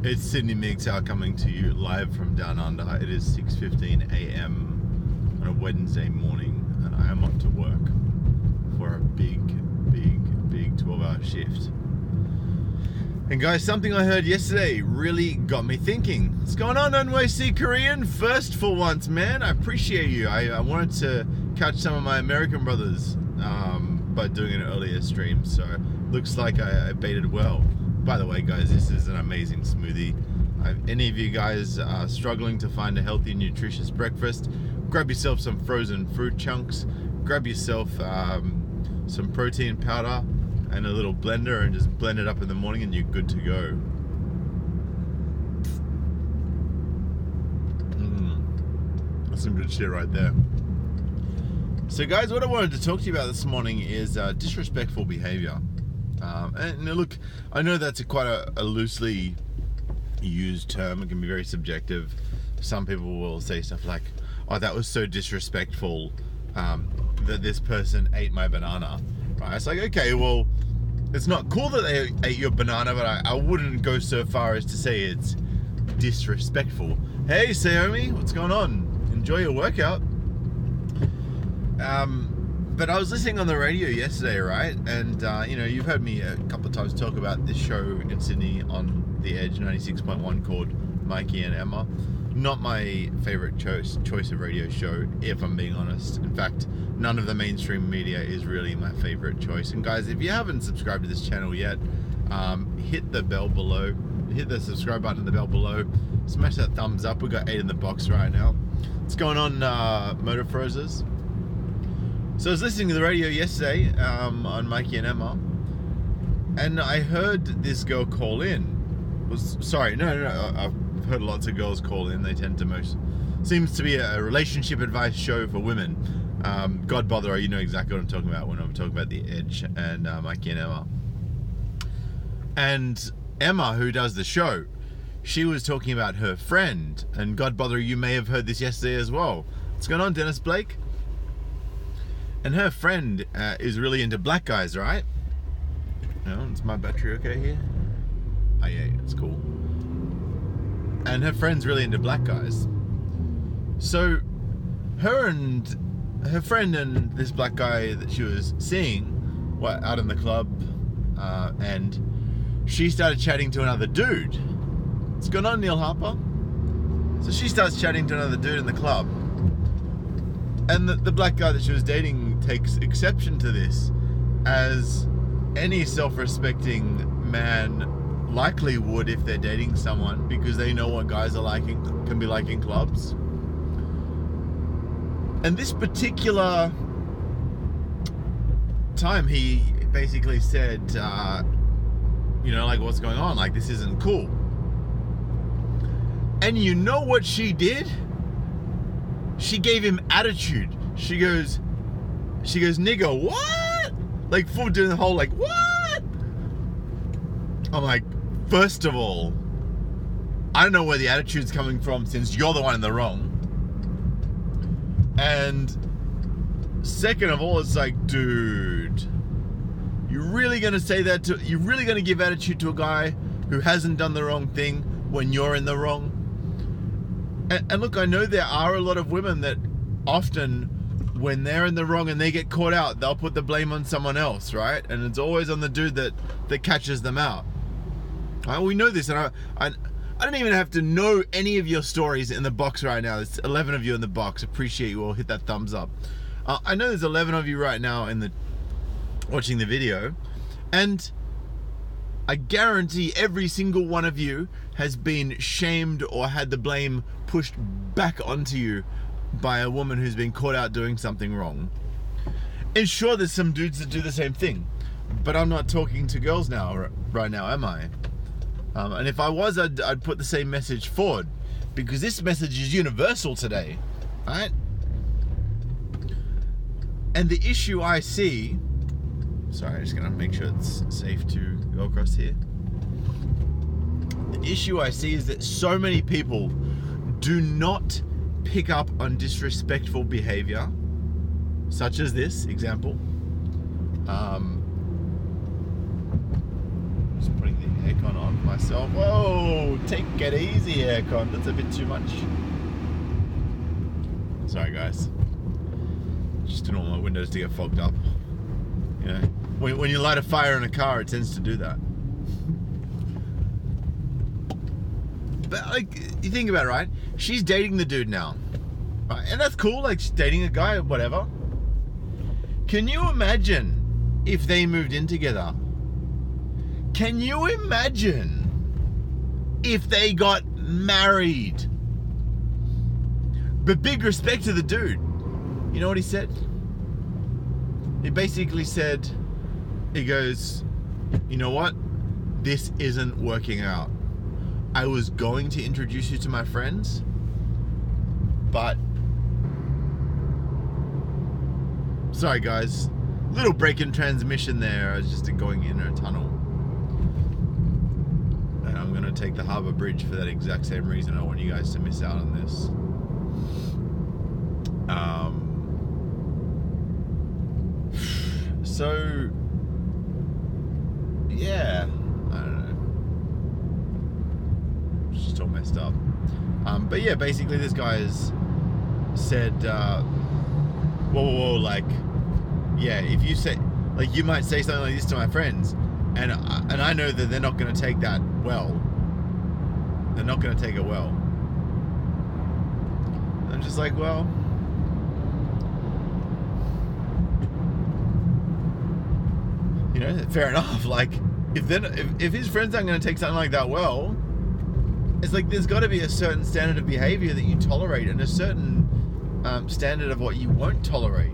It's Sydney MGTOW coming to you live from down under. It is 6:15 a.m. on a Wednesday morning, and I am off to work for a big 12-hour shift. And guys, something I heard yesterday really got me thinking. What's going on, NYC Korean? First for once, man. I appreciate you. I wanted to catch some of my American brothers by doing an earlier stream, so looks like I baited well. By the way, guys, this is an amazing smoothie. If any of you guys are struggling to find a healthy, nutritious breakfast, grab yourself some frozen fruit chunks, grab yourself some protein powder and a little blender, and just blend it up in the morning and you're good to go. That's some good shit right there. So guys, what I wanted to talk to you about this morning is disrespectful behavior. And look, I know that's quite a loosely used term. It can be very subjective. Some people will say stuff like, oh, that was so disrespectful that this person ate my banana. Right? It's like, okay, well, it's not cool that they ate your banana, but I wouldn't go so far as to say it's disrespectful. Hey, Saomi, what's going on? Enjoy your workout. But I was listening on the radio yesterday, right? And, you know, you've heard me a couple of times talk about this show in Sydney on The Edge 96.1 called Mikey and Emma. Not my favorite choice of radio show, if I'm being honest. In fact, none of the mainstream media is really my favorite choice. And guys, if you haven't subscribed to this channel yet, hit the bell below. Hit the subscribe button and the bell below. Smash that thumbs up. We've got 8 in the box right now. What's going on, Motor Frozers? So I was listening to the radio yesterday on Mikey and Emma, and I heard this girl call in. I've heard lots of girls call in. They tend to seems to be a relationship advice show for women. God bother her, you know exactly what I'm talking about when I'm talking about The Edge and Mikey and Emma. And Emma, who does the show, she was talking about her friend, and God bother her, you may have heard this yesterday as well. What's going on, Dennis Blake? And her friend is really into black guys, right? Is my battery okay here? Oh yeah, it's cool. And her friend's really into black guys. So her friend and this black guy that she was seeing were out in the club, and she started chatting to another dude. What's going on, Neil Harper? So she starts chatting to another dude in the club. And the black guy that she was dating takes exception to this, as any self-respecting man likely would if they're dating someone, because they know what guys can be like in clubs. And this particular time, he basically said, like, what's going on? Like, this isn't cool. And you know what she did? She gave him attitude. She goes, nigga, what? Like, full doing the whole, like, what? I'm like, first of all, I don't know where the attitude's coming from, since you're the one in the wrong. And second of all, it's like, dude, you really gonna say that you really gonna give attitude to a guy who hasn't done the wrong thing when you're in the wrong? And look, I know there are a lot of women that often, when they're in the wrong and they get caught out, they'll put the blame on someone else, right? And it's always on the dude that catches them out. Right? We know this, and I don't even have to know any of your stories in the box right now. There's 11 of you in the box. Appreciate you all. Hit that thumbs up. I know there's 11 of you right now watching the video, and I guarantee every single one of you has been shamed or had the blame pushed back onto you by a woman who's been caught out doing something wrong. And sure, there's some dudes that do the same thing, but I'm not talking to girls right now, am I? And if I was, I'd put the same message forward, because this message is universal today, right? And the issue I see, sorry, I'm just gonna make sure it's safe to go across here. The issue I see is that so many people do not pick up on disrespectful behavior, such as this example. Just putting the aircon on myself. Whoa, whoa, take it easy, aircon. That's a bit too much. Sorry, guys. Just didn't want my windows to get fogged up. You know, when you light a fire in a car, it tends to do that. But like, you think about it, right? She's dating the dude now, right? And that's cool. Like, she's dating a guy or whatever. Can you imagine if they moved in together? Can you imagine if they got married? But big respect to the dude. You know what he said? He basically said, he goes, you know what? This isn't working out. I was going to introduce you to my friends, but sorry guys, little break in transmission there. I was just going in a tunnel, and I'm gonna take the Harbour Bridge for that exact same reason. I want you guys to miss out on this. So yeah, I don't know. It's just all messed up. But yeah, basically this guy has said, whoa, like, yeah, if you say, like, you might say something like this to my friends, and I know that they're not going to take that well. They're not going to take it well. I'm just like, well, you know, fair enough. Like, if his friends aren't going to take something like that well, it's like there's got to be a certain standard of behavior that you tolerate and a certain standard of what you won't tolerate.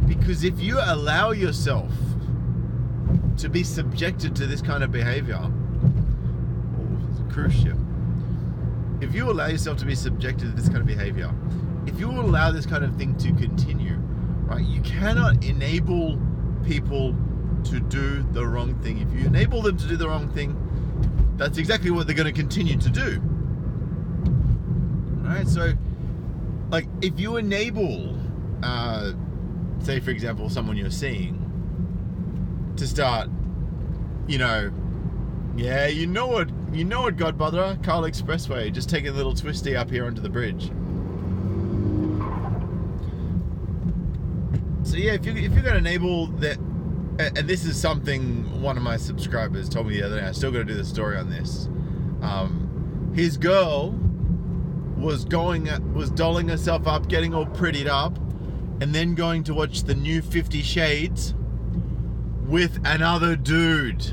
Because if you allow yourself to be subjected to this kind of behavior, oh, it's a cruise ship. If you allow yourself to be subjected to this kind of behavior, if you allow this kind of thing to continue, right, you cannot enable people to do the wrong thing. If you enable them to do the wrong thing, that's exactly what they're going to continue to do. Alright, so, like, if you enable, say for example, someone you're seeing to start, you know, yeah, you know what, Godmother, Carl Expressway, just taking a little twisty up here onto the bridge. So yeah, if you're going to enable that, and this is something one of my subscribers told me the other day, I still got to do the story on this. His girl was dolling herself up, getting all prettied up, and then going to watch the new 50 Shades with another dude.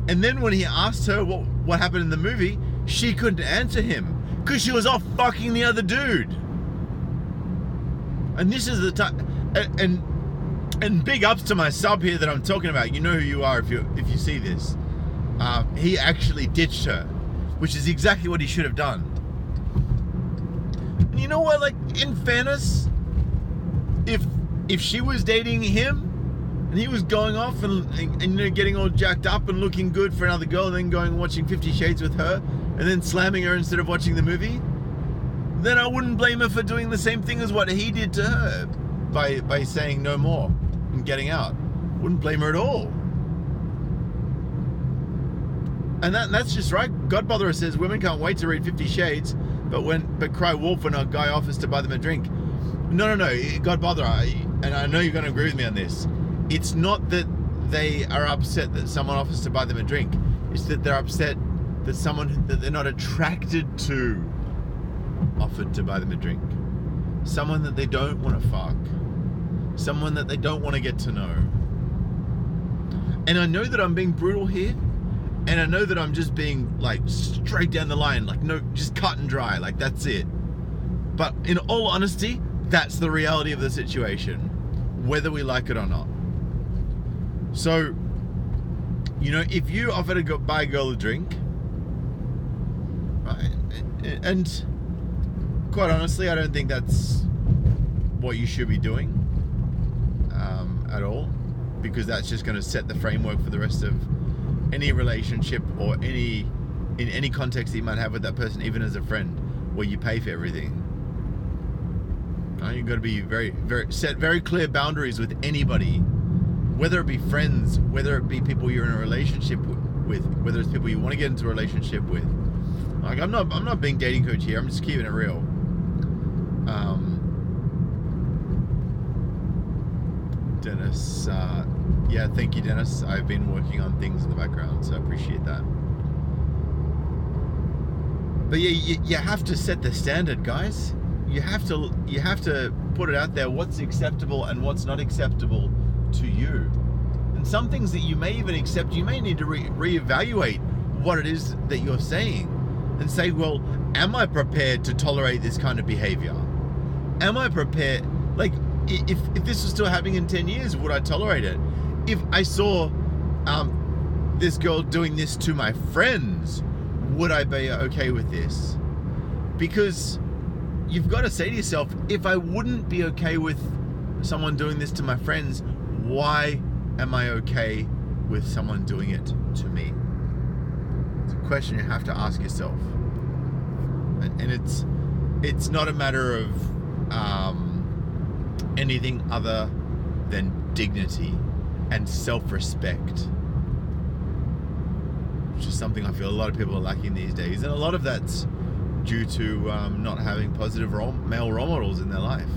And then when he asked her what happened in the movie, she couldn't answer him because she was off fucking the other dude. And this is the time, and big ups to my sub here that I'm talking about. You know who you are if you see this. He actually ditched her, which is exactly what he should have done. And you know what? Like, in fairness, if she was dating him and he was going off and you know, getting all jacked up and looking good for another girl, and then going and watching 50 Shades with her, and then slamming her instead of watching the movie, then I wouldn't blame her for doing the same thing as what he did to her by saying no more and getting out. Wouldn't blame her at all. And that's just right. Godmother says women can't wait to read 50 Shades, but cry wolf when a guy offers to buy them a drink. No, Godmother, and I know you're going to agree with me on this. It's not that they are upset that someone offers to buy them a drink. It's that they're upset that someone that they're not attracted to offered to buy them a drink. Someone that they don't want to fuck. Someone that they don't want to get to know. And I know that I'm being brutal here, and I know that I'm just being like straight down the line, like no, just cut and dry, like that's it. But in all honesty, that's the reality of the situation, whether we like it or not. So, you know, if you offer to buy a girl a drink, right, and quite honestly, I don't think that's what you should be doing at all, because that's just going to set the framework for the rest of any relationship or in any context that you might have with that person, even as a friend, where you pay for everything. You've got to be set very clear boundaries with anybody whether it be friends, whether it be people you're in a relationship with, whether it's people you want to get into a relationship with. Like, I'm not being dating coach here. I'm just keeping it real. Dennis, yeah, thank you, Dennis. I've been working on things in the background, so I appreciate that. But yeah, you have to set the standard, guys. You have to put it out there. What's acceptable and what's not acceptable to you. And some things that you may even accept, you may need to reevaluate what it is that you're saying, and say, well, am I prepared to tolerate this kind of behavior? Am I prepared? Like, if this was still happening in 10 years, would I tolerate it? If I saw this girl doing this to my friends, would I be okay with this? Because you've got to say to yourself, if I wouldn't be okay with someone doing this to my friends, why am I okay with someone doing it to me? It's a question you have to ask yourself. And it's not a matter of anything other than dignity and self-respect, which is something I feel a lot of people are lacking these days, and a lot of that's due to not having positive male role models in their life.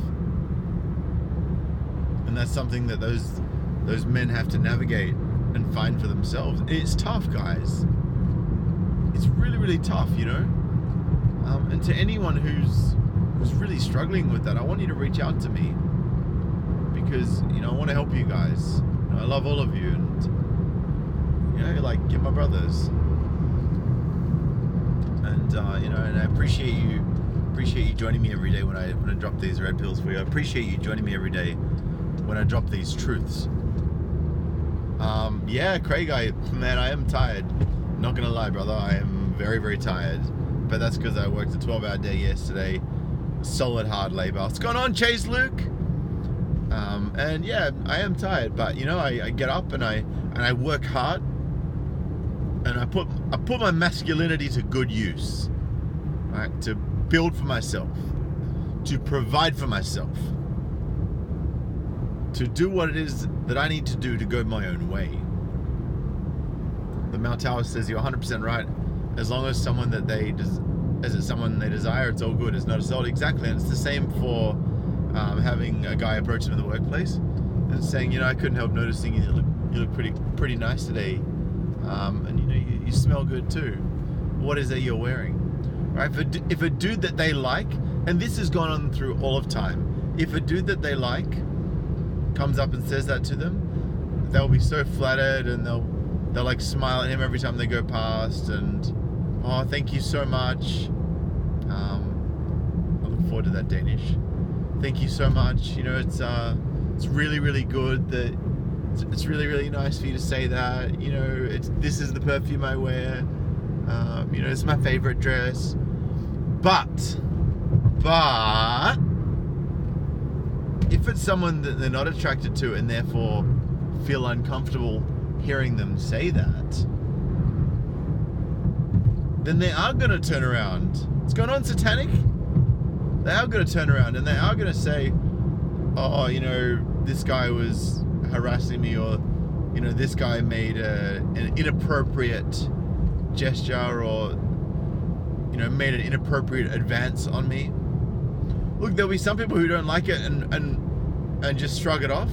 And that's something that those men have to navigate and find for themselves. It's tough, guys. It's really, really tough, you know. And to anyone who's really struggling with that, I want you to reach out to me, because, you know, I want to help you guys. You know, I love all of you, and, you know, like, you're my brothers. And you know, and I appreciate you joining me every day when I drop these red pills for you. I appreciate you joining me every day when I drop these truths. Yeah, Craig, man, I am tired. Not gonna lie, brother, I am very, very tired. But that's because I worked a 12-hour day yesterday. Solid hard labor. What's going on, Chase Luke? And yeah, I am tired, but you know, I get up and I work hard, and I put my masculinity to good use, right? To build for myself, to provide for myself, to do what it is that I need to do to go my own way. The MGTOW says you're 100% right. As long as someone they desire, it's all good. It's not assault. Exactly. And it's the same for having a guy approach them in the workplace and saying, you know, I couldn't help noticing you look pretty nice today, and you know, you smell good too. What is it you're wearing? Right? If a dude that they like, and this has gone on through all of time, if a dude that they like comes up and says that to them, they'll be so flattered, and they'll like smile at him every time they go past, and oh, thank you so much. I look forward to that, Danish. Thank you so much. You know, it's really, really good that it's really, really nice for you to say that. You know, this is the perfume I wear. You know, it's my favorite dress. But if it's someone that they're not attracted to and therefore feel uncomfortable hearing them say that, then they are going to turn around. What's going on, Satanic? They are going to turn around and they are going to say, oh, you know, this guy was harassing me, or, you know, this guy made an inappropriate gesture, or, you know, made an inappropriate advance on me. Look, there'll be some people who don't like it and just shrug it off.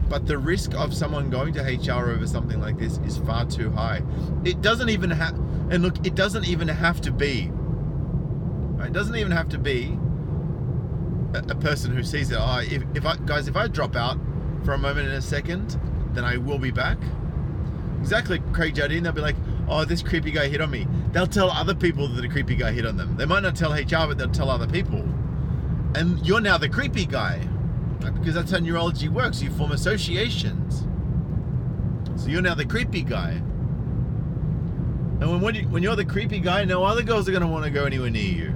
But the risk of someone going to HR over something like this is far too high. It doesn't even have, and look, it doesn't even have to be, right? It doesn't even have to be a person who sees it. Oh, if I drop out for a moment in a second, then I will be back. Exactly, Craig Jardine, they'll be like, oh, this creepy guy hit on me. They'll tell other people that a creepy guy hit on them. They might not tell HR, but they'll tell other people. And you're now the creepy guy. Right? Because that's how neurology works. You form associations. So you're now the creepy guy. And when you're the creepy guy, no other girls are going to want to go anywhere near you.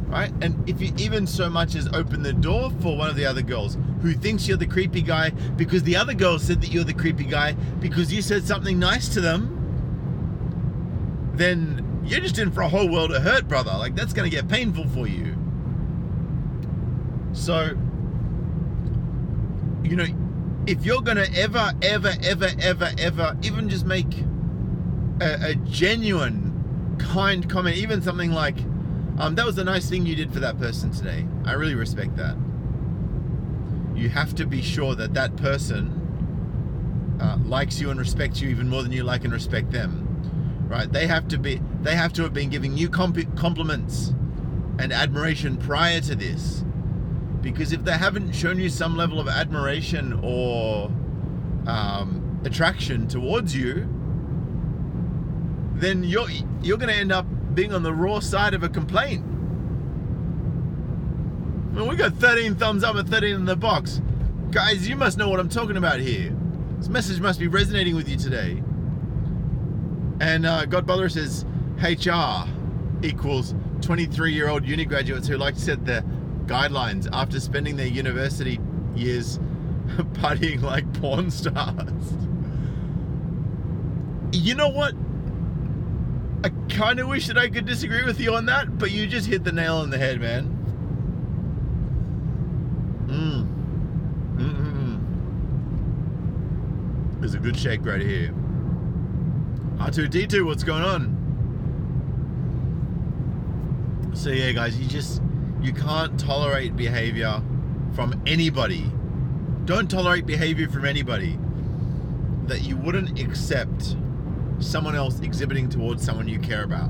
Right? And if you even so much as open the door for one of the other girls who thinks you're the creepy guy because the other girl said that you're the creepy guy because you said something nice to them, then you're just in for a whole world of hurt, brother. Like, that's going to get painful for you. So, you know, if you're gonna ever even just make a genuine kind comment, even something like, that was a nice thing you did for that person today, I really respect that. You have to be sure that that person likes you and respects you even more than you like and respect them, right? They have to have been giving you compliments and admiration prior to this, because if they haven't shown you some level of admiration or attraction towards you, then you're going to end up being on the raw side of a complaint. Well, we got 13 thumbs up and 13 in the box. Guys, you must know what I'm talking about here. This message must be resonating with you today. And Godmother says, HR equals 23-year-old uni graduates who like to set their guidelines after spending their university years partying like porn stars. You know what? I kind of wish that I could disagree with you on that, but you just hit the nail on the head, man. There's a good shake right here. R2D2, what's going on? So yeah, guys, you can't tolerate behavior from anybody. Don't tolerate behavior from anybody that you wouldn't accept someone else exhibiting towards someone you care about.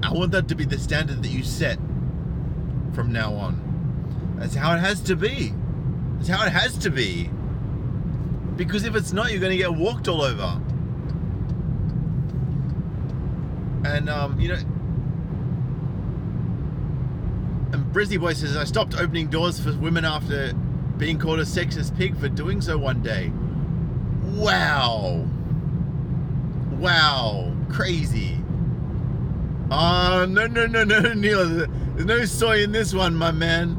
I want that to be the standard that you set from now on. That's how it has to be. That's how it has to be. Because if it's not, you're going to get walked all over. And, and Brizzy Boy says, I stopped opening doors for women after being called a sexist pig for doing so one day. Wow. Wow. Crazy. No, Neil. There's no soy in this one, my man.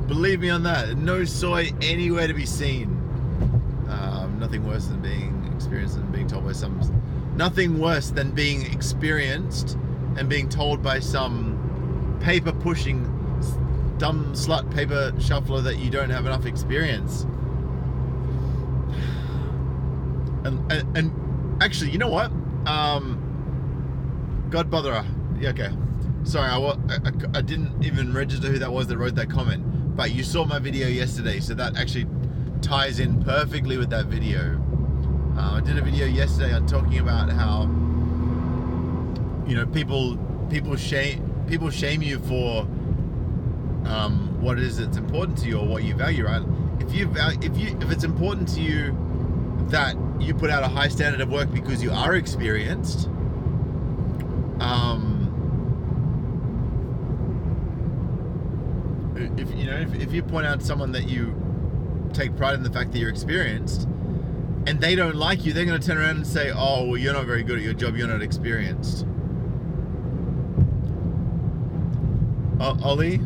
Believe me on that. No soy anywhere to be seen. Nothing worse than being experienced and being told by some... Nothing worse than being experienced and being told by some paper-pushing, dumb slut paper shuffler that you don't have enough experience. And actually, you know what? Godbotherer. Yeah, okay. Sorry, I didn't even register who that was that wrote that comment. But you saw my video yesterday, so that actually ties in perfectly with that video. I did a video yesterday on talking about how, you know, people shame you for what it is that's important to you or what you value, right? If it's important to you that you put out a high standard of work because you are experienced, if you point out to someone that you take pride in the fact that you're experienced and they don't like you, they're going to turn around and say, oh, well, you're not very good at your job, you're not experienced. Ollie,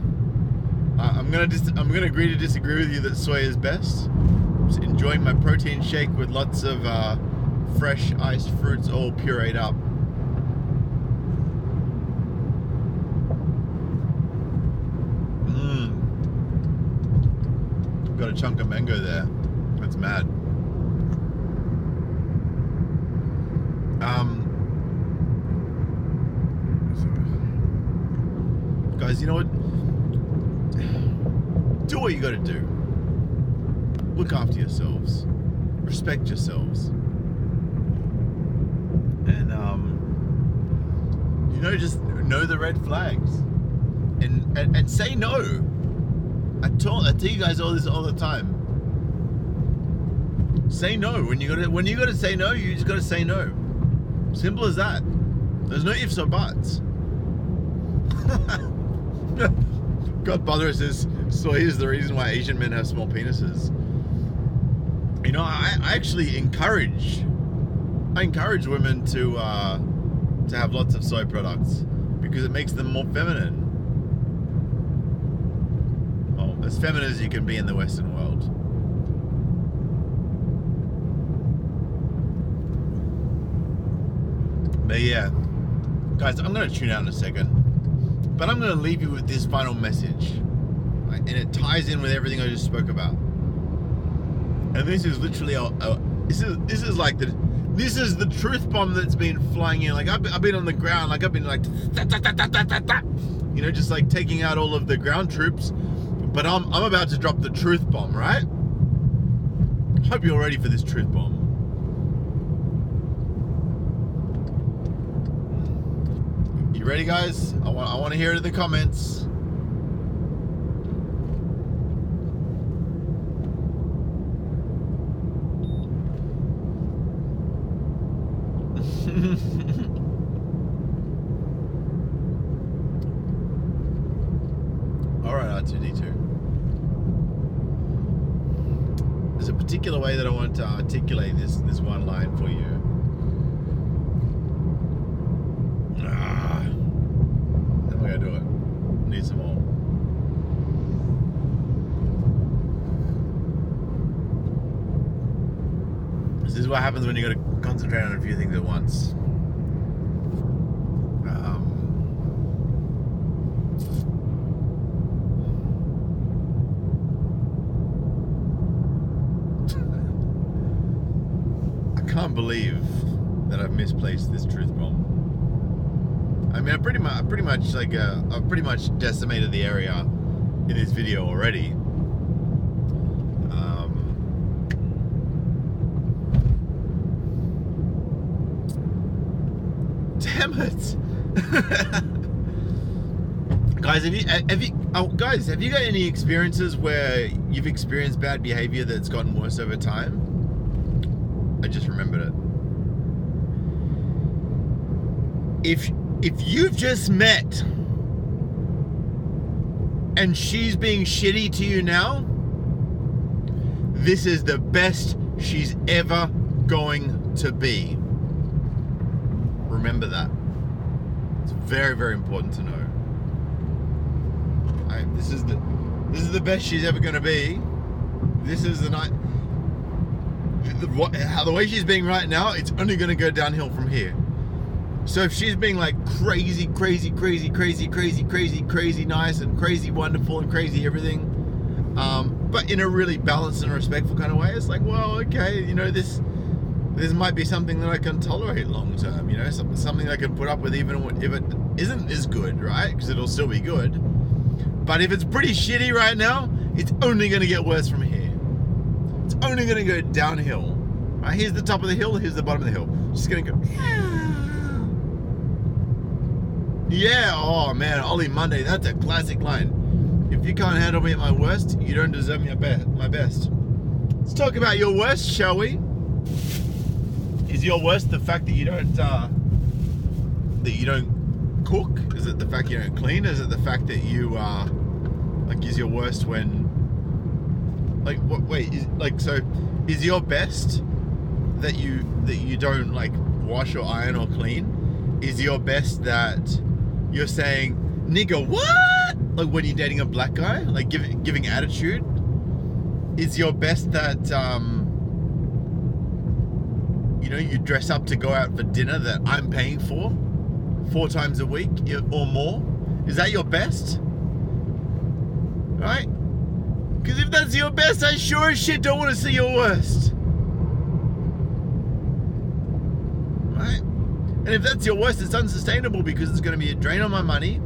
I'm going to agree to disagree with you that soy is best. I'm just enjoying my protein shake with lots of fresh iced fruits all pureed up. Got a chunk of mango there. That's mad. Guys, you know what? Do what you got to do. Look after yourselves. Respect yourselves. And just know the red flags. And say no. I tell you guys all this all the time. Say no. When you gotta say no, you just gotta say no. Simple as that. There's no ifs or buts. Godfather says soy is the reason why Asian men have small penises. You know, I actually encourage women to have lots of soy products because it makes them more feminine. As feminine as you can be in the Western world. But yeah, guys, I'm going to tune out in a second. But I'm going to leave you with this final message. Right? And it ties in with everything I just spoke about. And this is literally this is like this is the truth bomb that's been flying in. Like I've been on the ground, like I've been like, you know, just like taking out all of the ground troops. But I'm about to drop the truth bomb, right? Hope you're ready for this truth bomb. You ready, guys? I want to hear it in the comments. All right, R2D2. There's a particular way that I want to articulate this one line for you. How am I gonna do it? Need some more. This is what happens when you got to concentrate on a few things at once. I can't believe that I've misplaced this truth bomb. I mean, I've pretty much decimated the area in this video already. Damn it, guys! Have you got any experiences where you've experienced bad behavior that's gotten worse over time? I just remembered it. If you've just met and she's being shitty to you now, this is the best she's ever going to be. Remember that. It's very, very important to know. This is the best she's ever going to be. This is the night. The way she's being right now, it's only going to go downhill from here. So if she's being like crazy nice and crazy wonderful and crazy everything, but in a really balanced and respectful kind of way, it's like, well, okay, you know, this might be something that I can tolerate long term, you know, something I can put up with even if it isn't as good, right? Because it'll still be good. But if it's pretty shitty right now, it's only going to get worse from here. It's only going to go downhill. Right, here's the top of the hill, here's the bottom of the hill. Just going to go... Yeah, oh man, Ollie Monday, that's a classic line. If you can't handle me at my worst, you don't deserve me my best. Let's talk about your worst, shall we? Is your worst the fact that you don't cook? Is it the fact you don't clean? Is it the fact that you like, is your worst when, like, what? Wait, so is your best that you don't like wash or iron or clean? Is your best that you're saying, nigga, what? Like when you're dating a black guy, like giving attitude? Is your best that, you know, you dress up to go out for dinner that I'm paying for 4 times a week or more? Is that your best? Right? Because if that's your best, I sure as shit don't want to see your worst. Right? And if that's your worst, it's unsustainable because it's going to be a drain on my money.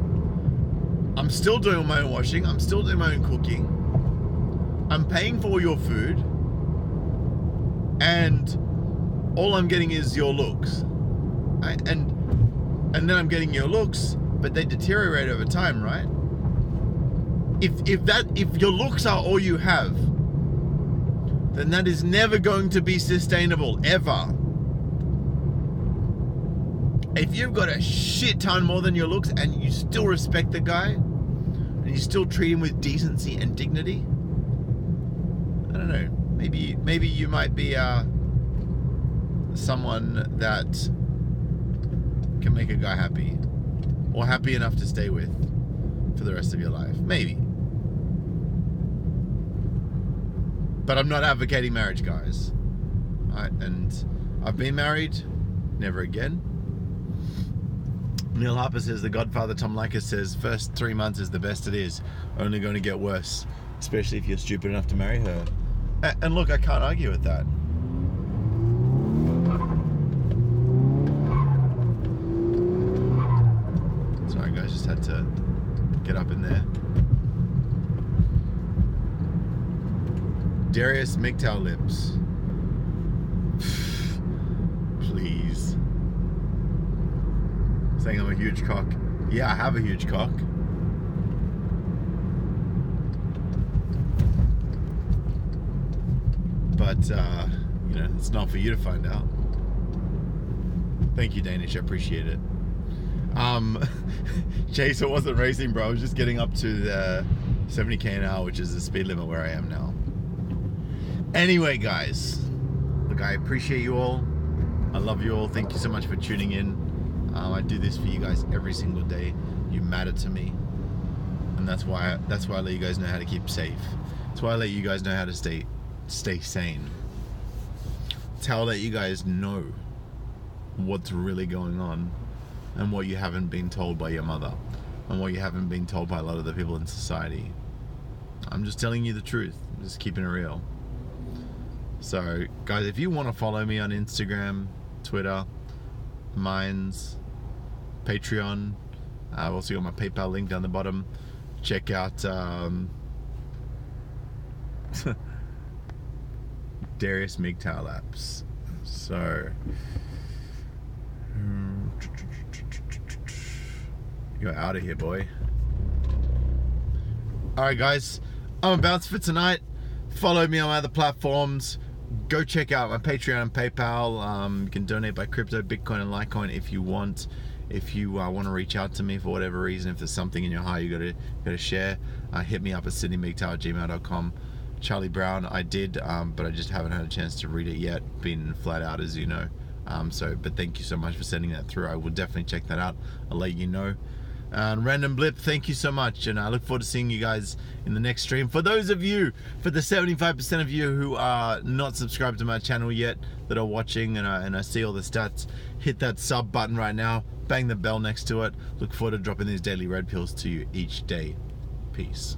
I'm still doing my own washing. I'm still doing my own cooking. I'm paying for your food. And all I'm getting is your looks. Right? And then I'm getting your looks, but they deteriorate over time, right? If your looks are all you have, then that is never going to be sustainable, ever. If you've got a shit ton more than your looks and you still respect the guy and you still treat him with decency and dignity, I don't know, maybe you might be someone that can make a guy happy, or happy enough to stay with for the rest of your life. Maybe. But I'm not advocating marriage, guys. And I've been married, never again. Neil Harper says, the Godfather Tom Likas says, first 3 months is the best it is. Only going to get worse, especially if you're stupid enough to marry her. And look, I can't argue with that. Sorry guys, just had to get up in there. Darius MGTOW lips. Please. Saying I'm a huge cock. Yeah, I have a huge cock. But, you know, it's not for you to find out. Thank you, Danish. I appreciate it. Chase, it wasn't racing, bro. I was just getting up to the 70k an hour, which is the speed limit where I am now. Anyway, guys, look, I appreciate you all. I love you all. Thank you so much for tuning in. I do this for you guys every single day. You matter to me, and that's why I let you guys know how to keep safe. That's why I let you guys know how to stay sane. That's how I let you guys know what's really going on and what you haven't been told by your mother and what you haven't been told by a lot of the people in society. I'm just telling you the truth. I'm just keeping it real. So, guys, if you want to follow me on Instagram, Twitter, Minds, Patreon, I've also got my PayPal link down the bottom. Check out Darius MGTOW apps. So, you're out of here, boy. Alright, guys, I'm a bounce for tonight. Follow me on my other platforms. Go check out my Patreon and PayPal. You can donate by crypto, Bitcoin, and Litecoin if you want. If you want to reach out to me for whatever reason, if there's something in your heart you gotta share, hit me up at sydneymgtow@gmail.com. Charlie Brown, I did, but I just haven't had a chance to read it yet. Been flat out, as you know. But thank you so much for sending that through. I will definitely check that out. I'll let you know. Random Blip, thank you so much, and I look forward to seeing you guys in the next stream. For those of you, for the 75% of you who are not subscribed to my channel yet, that are watching, and I see all the stats, hit that sub button right now, bang the bell next to it. Look forward to dropping these daily red pills to you each day. Peace.